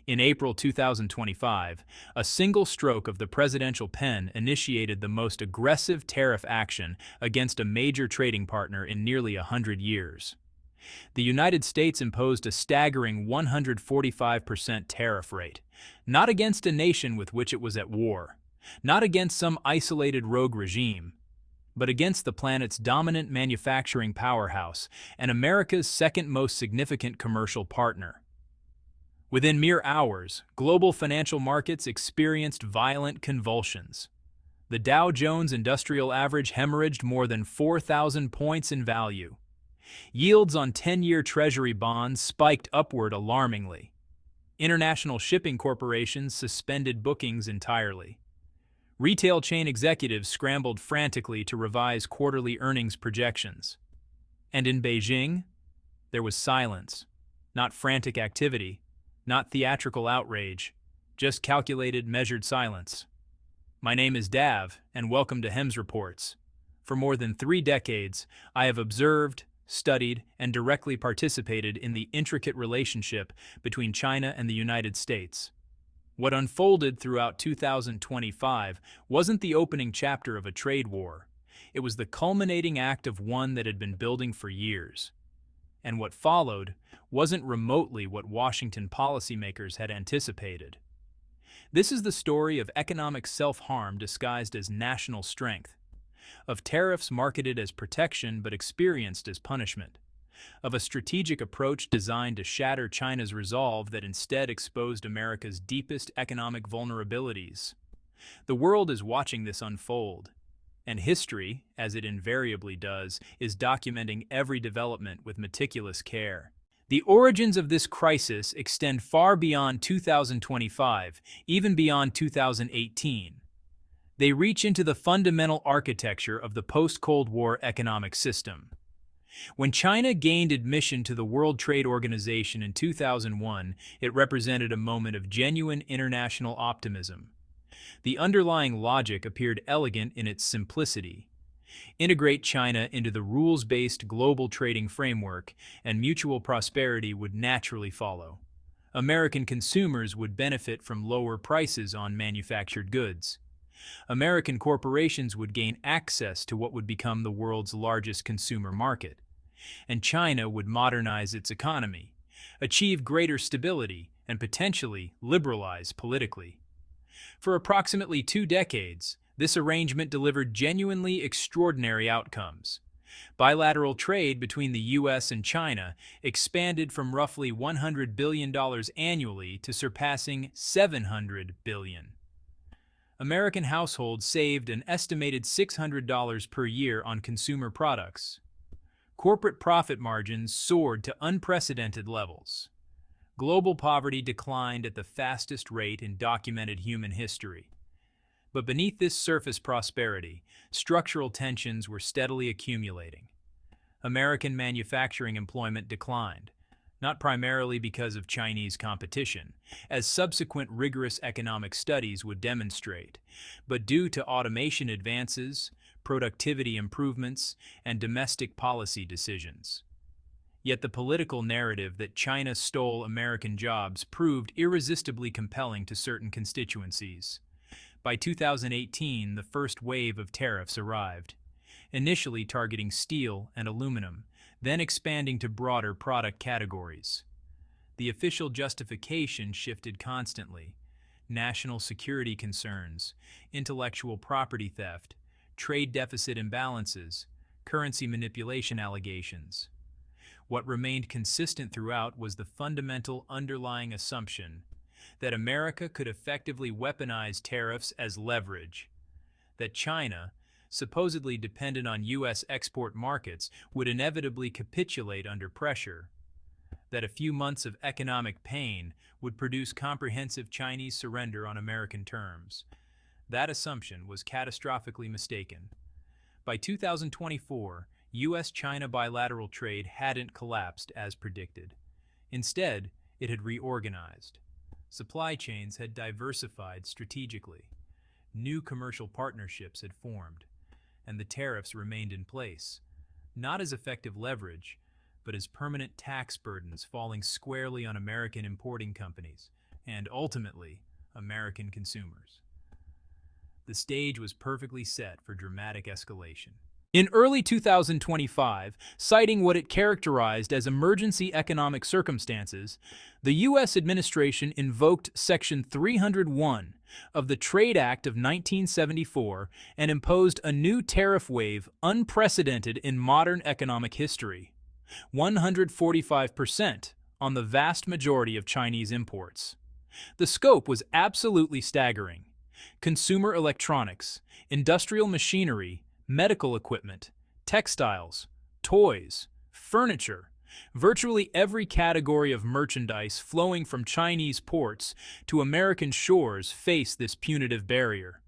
In April 2025, a single stroke of the presidential pen initiated the most aggressive tariff action against a major trading partner in nearly 100 years. The United States imposed a staggering 145% tariff rate, not against a nation with which it was at war, not against some isolated rogue regime, but against the planet's dominant manufacturing powerhouse and America's second most significant commercial partner. Within mere hours, global financial markets experienced violent convulsions. The Dow Jones Industrial Average hemorrhaged more than 4,000 points in value. Yields on 10-year Treasury bonds spiked upward alarmingly. International shipping corporations suspended bookings entirely. Retail chain executives scrambled frantically to revise quarterly earnings projections. And in Beijing, there was silence, not frantic activity, not theatrical outrage, just calculated, measured silence. My name is Dav, and welcome to Hems Reports. For more than 3 decades, I have observed, studied, and directly participated in the intricate relationship between China and the United States. What unfolded throughout 2025 wasn't the opening chapter of a trade war. It was the culminating act of one that had been building for years. And what followed wasn't remotely what Washington policymakers had anticipated. This is the story of economic self-harm disguised as national strength, of tariffs marketed as protection but experienced as punishment, of a strategic approach designed to shatter China's resolve that instead exposed America's deepest economic vulnerabilities. The world is watching this unfold, and history, as it invariably does, is documenting every development with meticulous care. The origins of this crisis extend far beyond 2025, even beyond 2018. They reach into the fundamental architecture of the post-Cold War economic system. When China gained admission to the World Trade Organization in 2001, it represented a moment of genuine international optimism. The underlying logic appeared elegant in its simplicity. Integrate China into the rules-based global trading framework, and mutual prosperity would naturally follow. American consumers would benefit from lower prices on manufactured goods. American corporations would gain access to what would become the world's largest consumer market. And China would modernize its economy, achieve greater stability, and potentially liberalize politically. For approximately 2 decades, this arrangement delivered genuinely extraordinary outcomes. Bilateral trade between the U.S. and China expanded from roughly $100 billion annually to surpassing $700 billion. American households saved an estimated $600 per year on consumer products. Corporate profit margins soared to unprecedented levels. Global poverty declined at the fastest rate in documented human history. But beneath this surface prosperity, structural tensions were steadily accumulating. American manufacturing employment declined, not primarily because of Chinese competition, as subsequent rigorous economic studies would demonstrate, but due to automation advances, productivity improvements, and domestic policy decisions. Yet the political narrative that China stole American jobs proved irresistibly compelling to certain constituencies. By 2018, the first wave of tariffs arrived, initially targeting steel and aluminum, then expanding to broader product categories. The official justification shifted constantly: national security concerns, intellectual property theft, trade deficit imbalances, currency manipulation allegations. What remained consistent throughout was the fundamental underlying assumption that America could effectively weaponize tariffs as leverage, that China, supposedly dependent on U.S. export markets, would inevitably capitulate under pressure, that a few months of economic pain would produce comprehensive Chinese surrender on American terms. That assumption was catastrophically mistaken. By 2024, U.S.-China bilateral trade hadn't collapsed as predicted. Instead, it had reorganized. Supply chains had diversified strategically. New commercial partnerships had formed, and the tariffs remained in place, not as effective leverage, but as permanent tax burdens falling squarely on American importing companies and ultimately, American consumers. The stage was perfectly set for dramatic escalation. In early 2025, citing what it characterized as emergency economic circumstances, the U.S. administration invoked Section 301 of the Trade Act of 1974 and imposed a new tariff wave unprecedented in modern economic history, 145% on the vast majority of Chinese imports. The scope was absolutely staggering. Consumer electronics, industrial machinery, medical equipment, textiles, toys, furniture, virtually every category of merchandise flowing from Chinese ports to American shores faced this punitive barrier.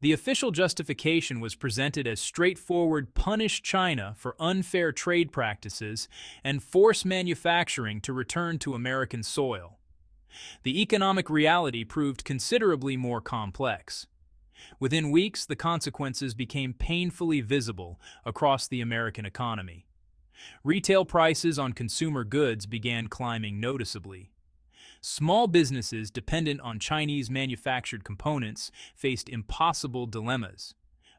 The official justification was presented as straightforward punish China for unfair trade practices and force manufacturing to return to American soil. The economic reality proved considerably more complex. Within weeks, the consequences became painfully visible across the American economy. Retail prices on consumer goods began climbing noticeably. Small businesses dependent on Chinese manufactured components faced impossible dilemmas: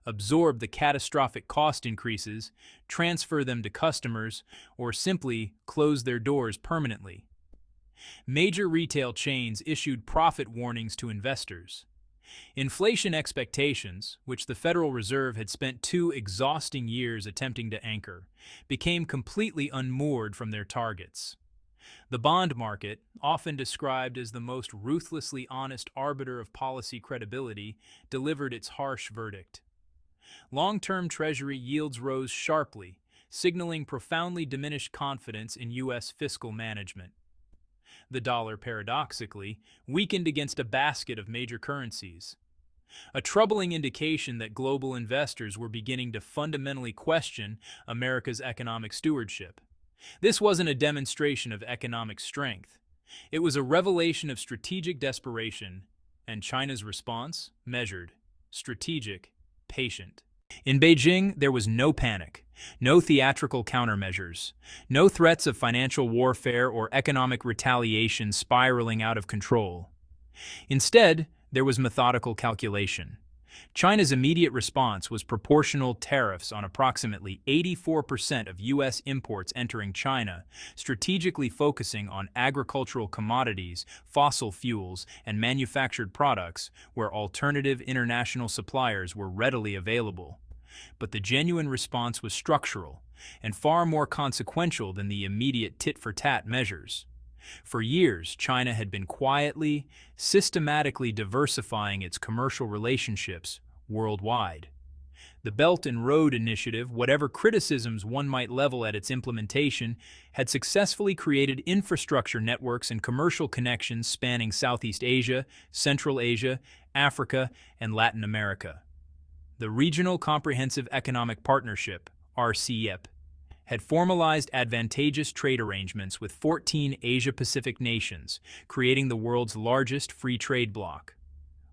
absorb the catastrophic cost increases, transfer them to customers, or simply close their doors permanently. Major retail chains issued profit warnings to investors. Inflation expectations, which the Federal Reserve had spent 2 exhausting years attempting to anchor, became completely unmoored from their targets. The bond market, often described as the most ruthlessly honest arbiter of policy credibility, delivered its harsh verdict. Long-term Treasury yields rose sharply, signaling profoundly diminished confidence in U.S. fiscal management. The dollar, paradoxically, weakened against a basket of major currencies, a troubling indication that global investors were beginning to fundamentally question America's economic stewardship. This wasn't a demonstration of economic strength. It was a revelation of strategic desperation, and China's response: measured, strategic, patient. In Beijing, there was no panic, no theatrical countermeasures, no threats of financial warfare or economic retaliation spiraling out of control. Instead, there was methodical calculation. China's immediate response was proportional tariffs on approximately 84% of U.S. imports entering China, strategically focusing on agricultural commodities, fossil fuels, and manufactured products where alternative international suppliers were readily available. But the genuine response was structural and far more consequential than the immediate tit-for-tat measures. For years, China had been quietly, systematically diversifying its commercial relationships worldwide. The Belt and Road Initiative, whatever criticisms one might level at its implementation, had successfully created infrastructure networks and commercial connections spanning Southeast Asia, Central Asia, Africa, and Latin America. The Regional Comprehensive Economic Partnership, RCEP, had formalized advantageous trade arrangements with 14 Asia-Pacific nations, creating the world's largest free trade bloc.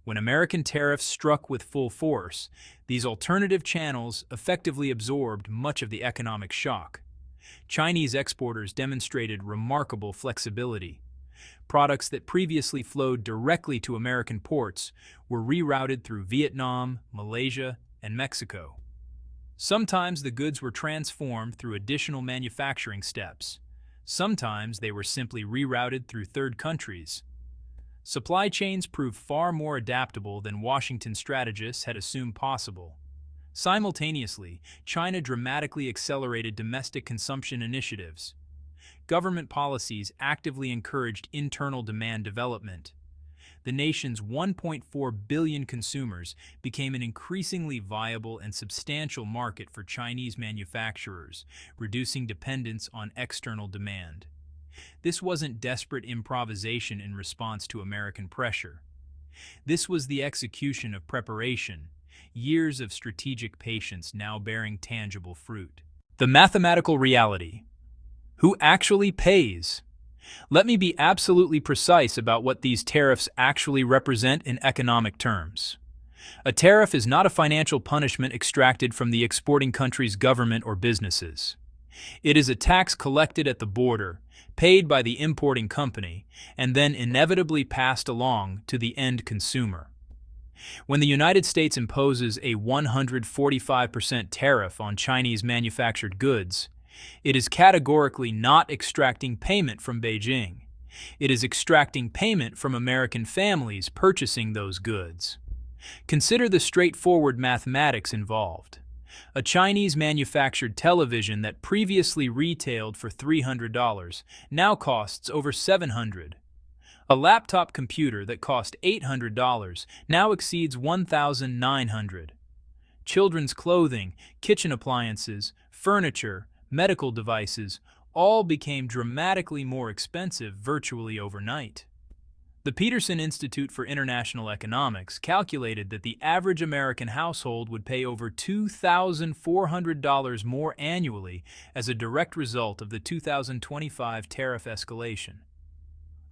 When American tariffs struck with full force, these alternative channels effectively absorbed much of the economic shock. Chinese exporters demonstrated remarkable flexibility. Products that previously flowed directly to American ports were rerouted through Vietnam, Malaysia, and Mexico. Sometimes the goods were transformed through additional manufacturing steps. Sometimes they were simply rerouted through third countries. Supply chains proved far more adaptable than Washington strategists had assumed possible. Simultaneously, China dramatically accelerated domestic consumption initiatives. Government policies actively encouraged internal demand development. The nation's 1.4 billion consumers became an increasingly viable and substantial market for Chinese manufacturers, reducing dependence on external demand. This wasn't desperate improvisation in response to American pressure. This was the execution of preparation, years of strategic patience now bearing tangible fruit. The mathematical reality. Who actually pays? Let me be absolutely precise about what these tariffs actually represent in economic terms. A tariff is not a financial punishment extracted from the exporting country's government or businesses. It is a tax collected at the border, paid by the importing company, and then inevitably passed along to the end consumer. When the United States imposes a 145% tariff on Chinese manufactured goods, it is categorically not extracting payment from Beijing. It is extracting payment from American families purchasing those goods. Consider the straightforward mathematics involved. A Chinese manufactured television that previously retailed for $300 now costs over $700. A laptop computer that cost $800 now exceeds $1,900. Children's clothing, kitchen appliances, furniture, medical devices all became dramatically more expensive virtually overnight. The Peterson Institute for International Economics calculated that the average American household would pay over $2,400 more annually as a direct result of the 2025 tariff escalation.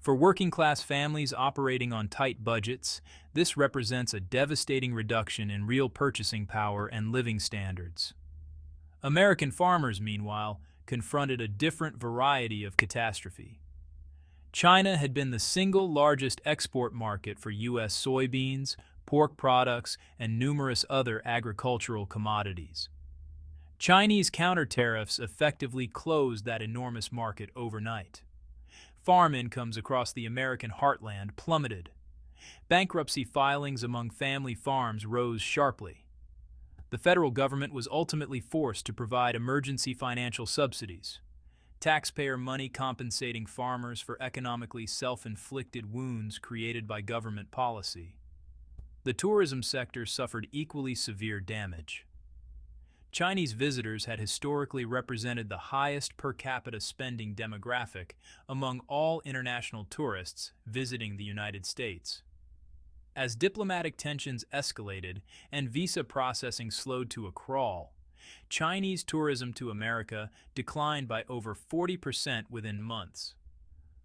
For working-class families operating on tight budgets, this represents a devastating reduction in real purchasing power and living standards. American farmers, meanwhile, confronted a different variety of catastrophe. China had been the single largest export market for U.S. soybeans, pork products, and numerous other agricultural commodities. Chinese counter-tariffs effectively closed that enormous market overnight. Farm incomes across the American heartland plummeted. Bankruptcy filings among family farms rose sharply. The federal government was ultimately forced to provide emergency financial subsidies, taxpayer money compensating farmers for economically self-inflicted wounds created by government policy. The tourism sector suffered equally severe damage. Chinese visitors had historically represented the highest per capita spending demographic among all international tourists visiting the United States. As diplomatic tensions escalated and visa processing slowed to a crawl, Chinese tourism to America declined by over 40% within months.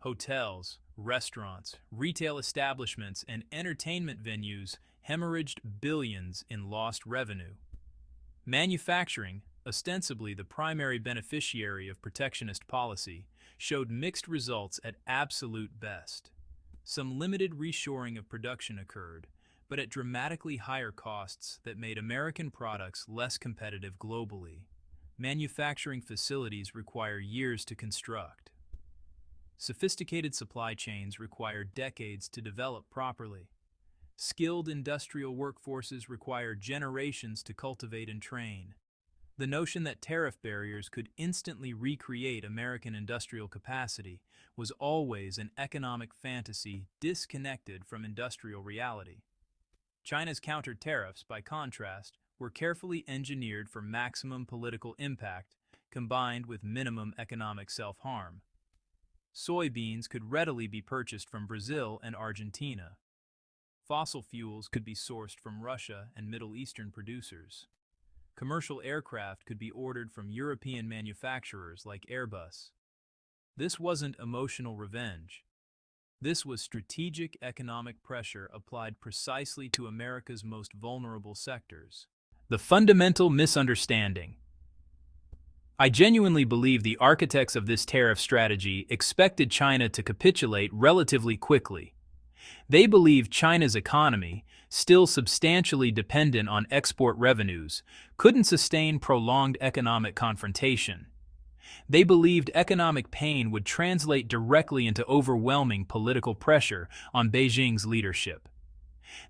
Hotels, restaurants, retail establishments, and entertainment venues hemorrhaged billions in lost revenue. Manufacturing, ostensibly the primary beneficiary of protectionist policy, showed mixed results at absolute best. Some limited reshoring of production occurred, but at dramatically higher costs that made American products less competitive globally. Manufacturing facilities require years to construct. Sophisticated supply chains require decades to develop properly. Skilled industrial workforces require generations to cultivate and train. The notion that tariff barriers could instantly recreate American industrial capacity was always an economic fantasy disconnected from industrial reality. China's counter-tariffs, by contrast, were carefully engineered for maximum political impact combined with minimum economic self-harm. Soybeans could readily be purchased from Brazil and Argentina. Fossil fuels could be sourced from Russia and Middle Eastern producers. Commercial aircraft could be ordered from European manufacturers like Airbus. This wasn't emotional revenge. This was strategic economic pressure applied precisely to America's most vulnerable sectors. The fundamental misunderstanding. I genuinely believe the architects of this tariff strategy expected China to capitulate relatively quickly. They believed China's economy, still substantially dependent on export revenues, couldn't sustain prolonged economic confrontation. They believed economic pain would translate directly into overwhelming political pressure on Beijing's leadership.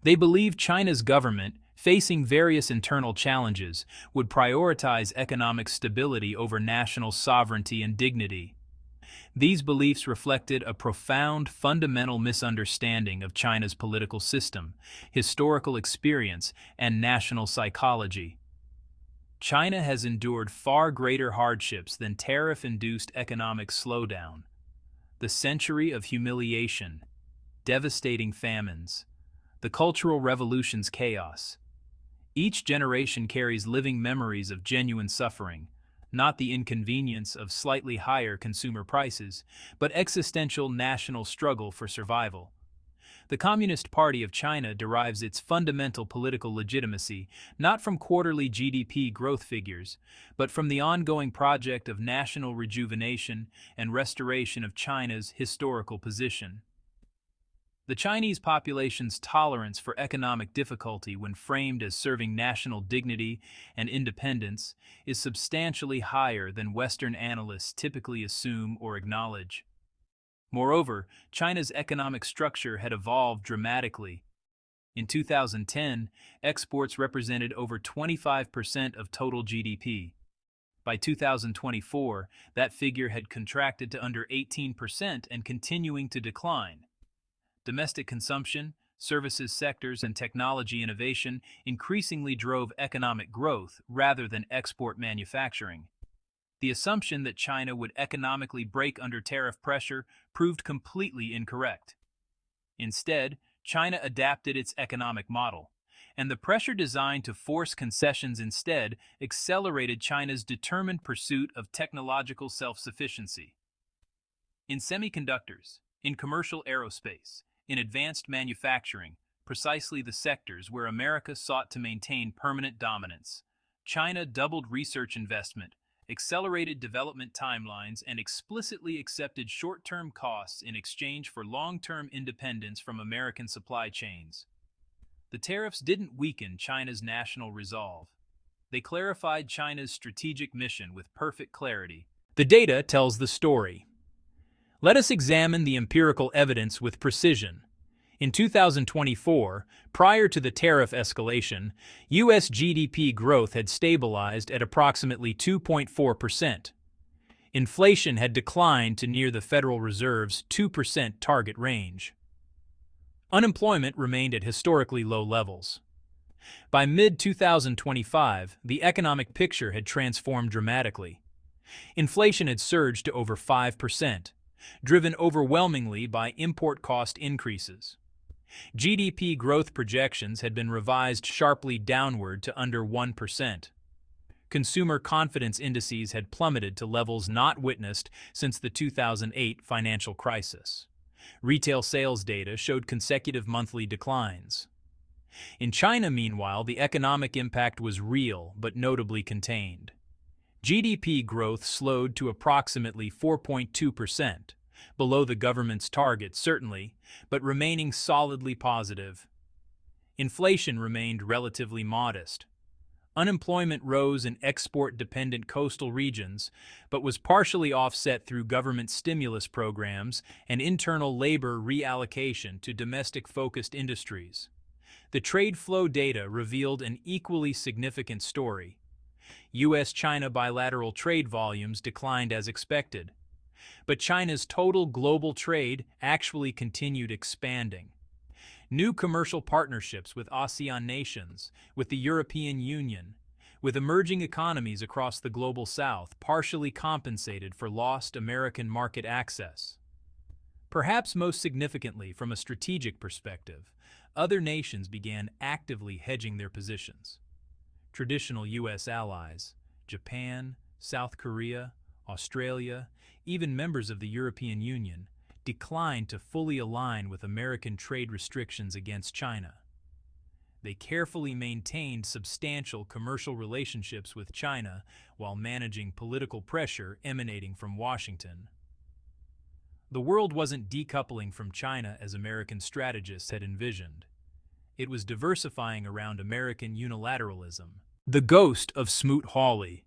They believed China's government, facing various internal challenges, would prioritize economic stability over national sovereignty and dignity. These beliefs reflected a profound fundamental misunderstanding of China's political system, historical experience, and national psychology. China has endured far greater hardships than tariff-induced economic slowdown. The century of humiliation, devastating famines, the Cultural Revolution's chaos. Each generation carries living memories of genuine suffering, not the inconvenience of slightly higher consumer prices, but existential national struggle for survival. The Communist Party of China derives its fundamental political legitimacy not from quarterly GDP growth figures, but from the ongoing project of national rejuvenation and restoration of China's historical position. The Chinese population's tolerance for economic difficulty when framed as serving national dignity and independence is substantially higher than Western analysts typically assume or acknowledge. Moreover, China's economic structure had evolved dramatically. In 2010, exports represented over 25% of total GDP. By 2024, that figure had contracted to under 18% and continuing to decline. Domestic consumption, services sectors, and technology innovation increasingly drove economic growth rather than export manufacturing. The assumption that China would economically break under tariff pressure proved completely incorrect. Instead, China adapted its economic model, and the pressure designed to force concessions instead accelerated China's determined pursuit of technological self-sufficiency. In semiconductors, in commercial aerospace, in advanced manufacturing, precisely the sectors where America sought to maintain permanent dominance, China doubled research investment, accelerated development timelines, and explicitly accepted short-term costs in exchange for long-term independence from American supply chains. The tariffs didn't weaken China's national resolve. They clarified China's strategic mission with perfect clarity. The data tells the story. Let us examine the empirical evidence with precision. In 2024, prior to the tariff escalation, U.S. GDP growth had stabilized at approximately 2.4%. Inflation had declined to near the Federal Reserve's 2% target range. Unemployment remained at historically low levels. By mid-2025, the economic picture had transformed dramatically. Inflation had surged to over 5%. Driven overwhelmingly by import cost increases. GDP growth projections had been revised sharply downward to under 1%. Consumer confidence indices had plummeted to levels not witnessed since the 2008 financial crisis. Retail sales data showed consecutive monthly declines. In China, meanwhile, the economic impact was real but notably contained. GDP growth slowed to approximately 4.2%, below the government's target certainly, but remaining solidly positive. Inflation remained relatively modest. Unemployment rose in export-dependent coastal regions, but was partially offset through government stimulus programs and internal labor reallocation to domestic-focused industries. The trade flow data revealed an equally significant story. U.S.-China bilateral trade volumes declined as expected, but China's total global trade actually continued expanding. New commercial partnerships with ASEAN nations, with the European Union, with emerging economies across the global south partially compensated for lost American market access. Perhaps most significantly from a strategic perspective, other nations began actively hedging their positions. Traditional U.S. allies, Japan, South Korea, Australia, even members of the European Union, declined to fully align with American trade restrictions against China. They carefully maintained substantial commercial relationships with China while managing political pressure emanating from Washington. The world wasn't decoupling from China as American strategists had envisioned. It was diversifying around American unilateralism. The Ghost of Smoot-Hawley.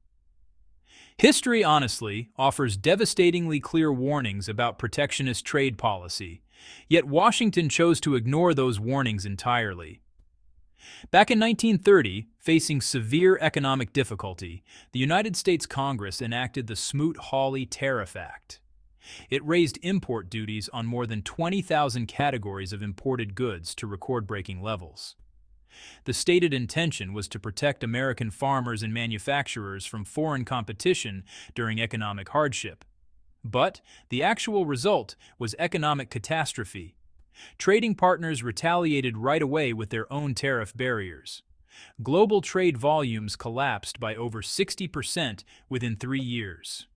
History, honestly, offers devastatingly clear warnings about protectionist trade policy, yet Washington chose to ignore those warnings entirely. Back in 1930, facing severe economic difficulty, the United States Congress enacted the Smoot-Hawley Tariff Act. It raised import duties on more than 20,000 categories of imported goods to record-breaking levels. The stated intention was to protect American farmers and manufacturers from foreign competition during economic hardship. But the actual result was economic catastrophe. Trading partners retaliated right away with their own tariff barriers. Global trade volumes collapsed by over 60% within 3 years.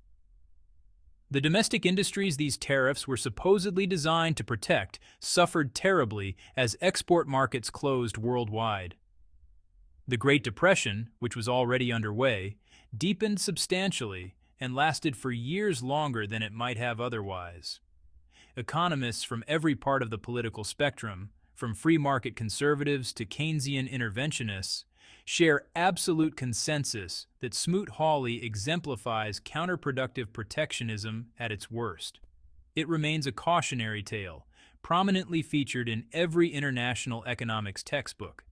The domestic industries these tariffs were supposedly designed to protect suffered terribly as export markets closed worldwide. The Great Depression, which was already underway, deepened substantially and lasted for years longer than it might have otherwise. Economists from every part of the political spectrum, from free market conservatives to Keynesian interventionists, share absolute consensus that Smoot-Hawley exemplifies counterproductive protectionism at its worst. It remains a cautionary tale, prominently featured in every international economics textbook.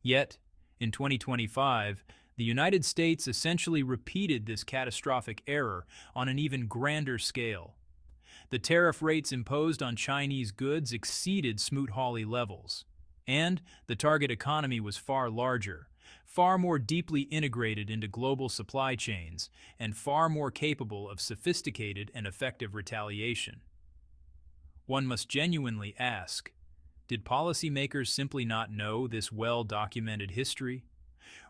Yet, in 2025, the United States essentially repeated this catastrophic error on an even grander scale. The tariff rates imposed on Chinese goods exceeded Smoot-Hawley levels, and the target economy was far larger, far more deeply integrated into global supply chains, and far more capable of sophisticated and effective retaliation. One must genuinely ask, did policymakers simply not know this well-documented history?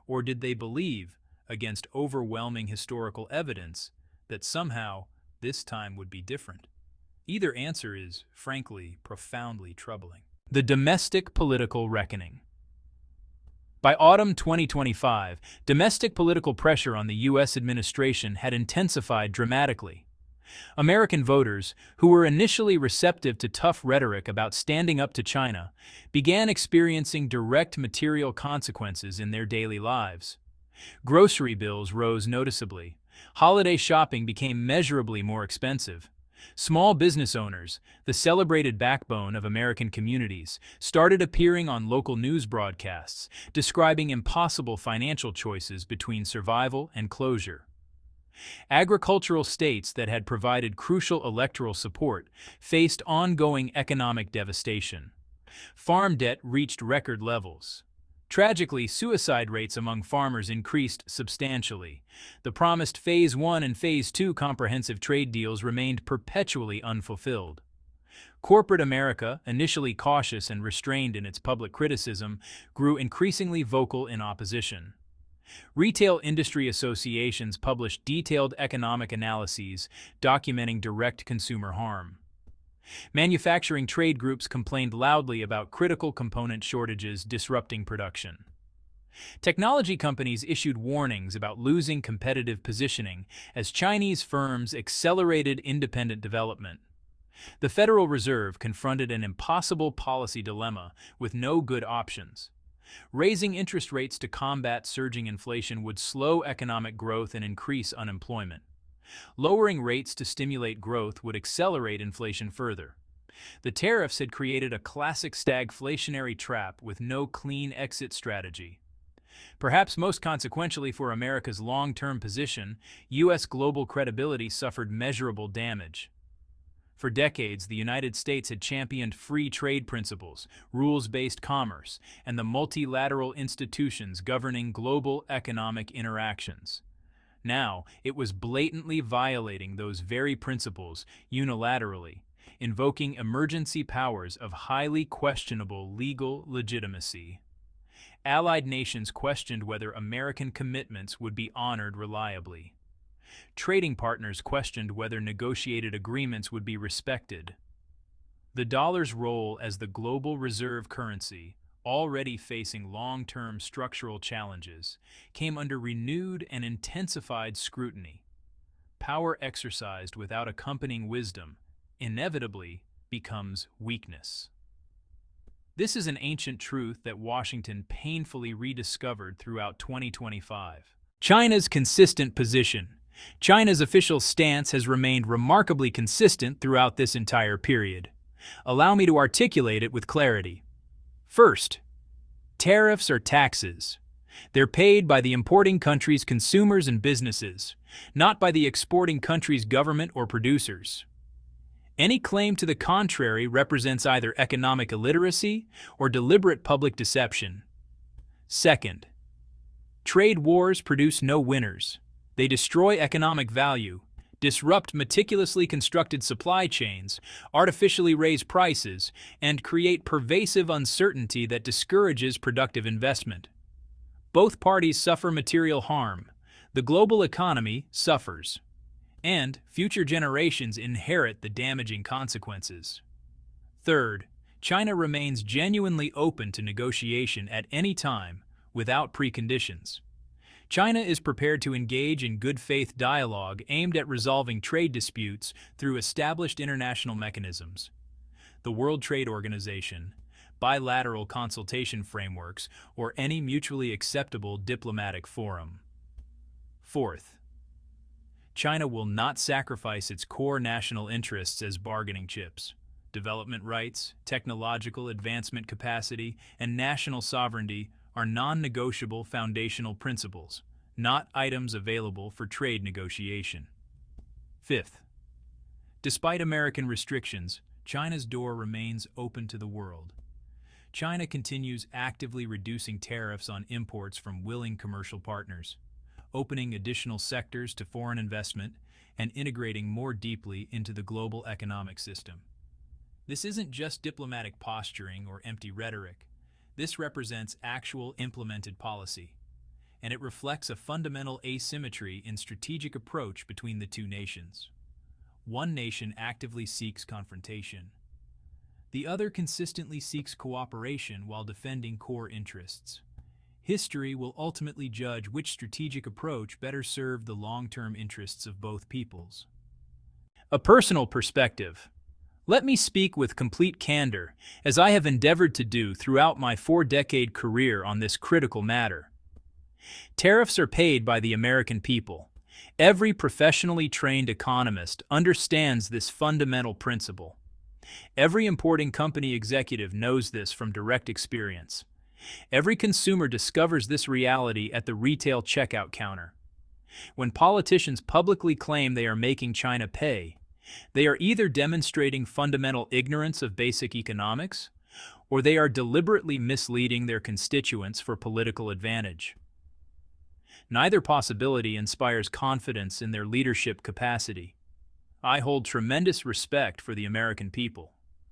Or did they believe, against overwhelming historical evidence, that somehow this time would be different? Either answer is, frankly, profoundly troubling. The domestic political reckoning. By autumn 2025, domestic political pressure on the U.S. administration had intensified dramatically. American voters, who were initially receptive to tough rhetoric about standing up to China, began experiencing direct material consequences in their daily lives. Grocery bills rose noticeably. Holiday shopping became measurably more expensive. Small business owners, the celebrated backbone of American communities, started appearing on local news broadcasts, describing impossible financial choices between survival and closure. Agricultural states that had provided crucial electoral support faced ongoing economic devastation. Farm debt reached record levels. Tragically, suicide rates among farmers increased substantially. The promised Phase 1 and Phase 2 comprehensive trade deals remained perpetually unfulfilled. Corporate America, initially cautious and restrained in its public criticism, grew increasingly vocal in opposition. Retail industry associations published detailed economic analyses documenting direct consumer harm. Manufacturing trade groups complained loudly about critical component shortages disrupting production. Technology companies issued warnings about losing competitive positioning as Chinese firms accelerated independent development. The Federal Reserve confronted an impossible policy dilemma with no good options. Raising interest rates to combat surging inflation would slow economic growth and increase unemployment. Lowering rates to stimulate growth would accelerate inflation further. The tariffs had created a classic stagflationary trap with no clean exit strategy. Perhaps most consequentially for America's long-term position, U.S. global credibility suffered measurable damage. For decades, the United States had championed free trade principles, rules-based commerce, and the multilateral institutions governing global economic interactions. Now, it was blatantly violating those very principles unilaterally, invoking emergency powers of highly questionable legal legitimacy. Allied nations questioned whether American commitments would be honored reliably. Trading partners questioned whether negotiated agreements would be respected. The dollar's role as the global reserve currency, already facing long-term structural challenges, came under renewed and intensified scrutiny. Power exercised without accompanying wisdom inevitably becomes weakness. This is an ancient truth that Washington painfully rediscovered throughout 2025. China's consistent position. China's official stance has remained remarkably consistent throughout this entire period. Allow me to articulate it with clarity. First, tariffs are taxes. They're paid by the importing country's consumers and businesses, not by the exporting country's government or producers. Any claim to the contrary represents either economic illiteracy or deliberate public deception. Second, trade wars produce no winners. They destroy economic value, disrupt meticulously constructed supply chains, artificially raise prices, and create pervasive uncertainty that discourages productive investment. Both parties suffer material harm. The global economy suffers. and future generations inherit the damaging consequences. Third, China remains genuinely open to negotiation at any time, without preconditions. China is prepared to engage in good faith dialogue aimed at resolving trade disputes through established international mechanisms. The World Trade Organization, bilateral consultation frameworks, or any mutually acceptable diplomatic forum. Fourth, China will not sacrifice its core national interests as bargaining chips. Development rights, technological advancement capacity, and national sovereignty are non-negotiable foundational principles, not items available for trade negotiation. Fifth, despite American restrictions, China's door remains open to the world. China continues actively reducing tariffs on imports from willing commercial partners, opening additional sectors to foreign investment, and integrating more deeply into the global economic system. This isn't just diplomatic posturing or empty rhetoric. This represents actual implemented policy, and it reflects a fundamental asymmetry in strategic approach between the two nations. One nation actively seeks confrontation. The other consistently seeks cooperation while defending core interests. History will ultimately judge which strategic approach better served the long-term interests of both peoples. A personal perspective. Let me speak with complete candor, as I have endeavored to do throughout my 4-decade career on this critical matter. Tariffs are paid by the American people. Every professionally trained economist understands this fundamental principle. Every importing company executive knows this from direct experience. Every consumer discovers this reality at the retail checkout counter. When politicians publicly claim they are making China pay, they are either demonstrating fundamental ignorance of basic economics, or they are deliberately misleading their constituents for political advantage. Neither possibility inspires confidence in their leadership capacity. I hold tremendous respect for the American people.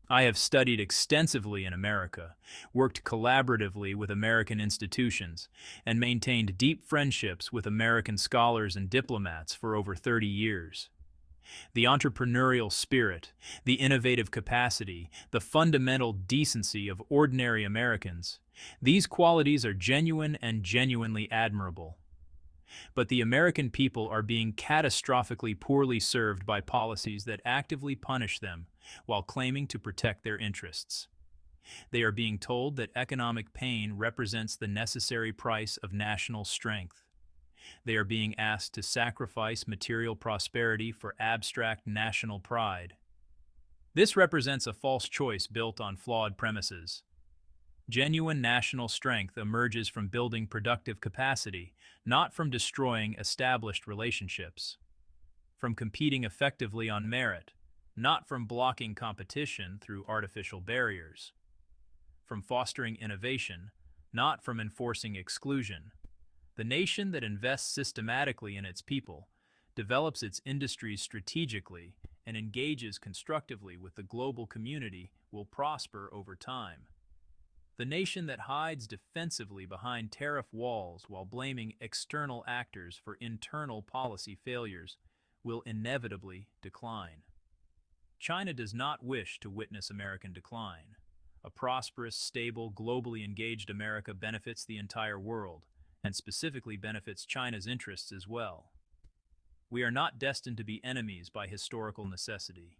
I have studied extensively in America, worked collaboratively with American institutions, and maintained deep friendships with American scholars and diplomats for over 30 years. The entrepreneurial spirit, the innovative capacity, the fundamental decency of ordinary Americans, these qualities are genuine and genuinely admirable. But the American people are being catastrophically poorly served by policies that actively punish them while claiming to protect their interests. They are being told that economic pain represents the necessary price of national strength. They are being asked to sacrifice material prosperity for abstract national pride. This represents a false choice built on flawed premises. Genuine national strength emerges from building productive capacity, not from destroying established relationships. From competing effectively on merit, not from blocking competition through artificial barriers. From fostering innovation, not from enforcing exclusion. The nation that invests systematically in its people, develops its industries strategically, and engages constructively with the global community will prosper over time. The nation that hides defensively behind tariff walls while blaming external actors for internal policy failures will inevitably decline. China does not wish to witness American decline. A prosperous, stable, globally engaged America benefits the entire world, and specifically benefits China's interests as well. We are not destined to be enemies by historical necessity.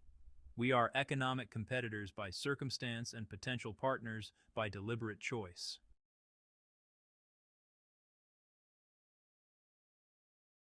We are economic competitors by circumstance and potential partners by deliberate choice.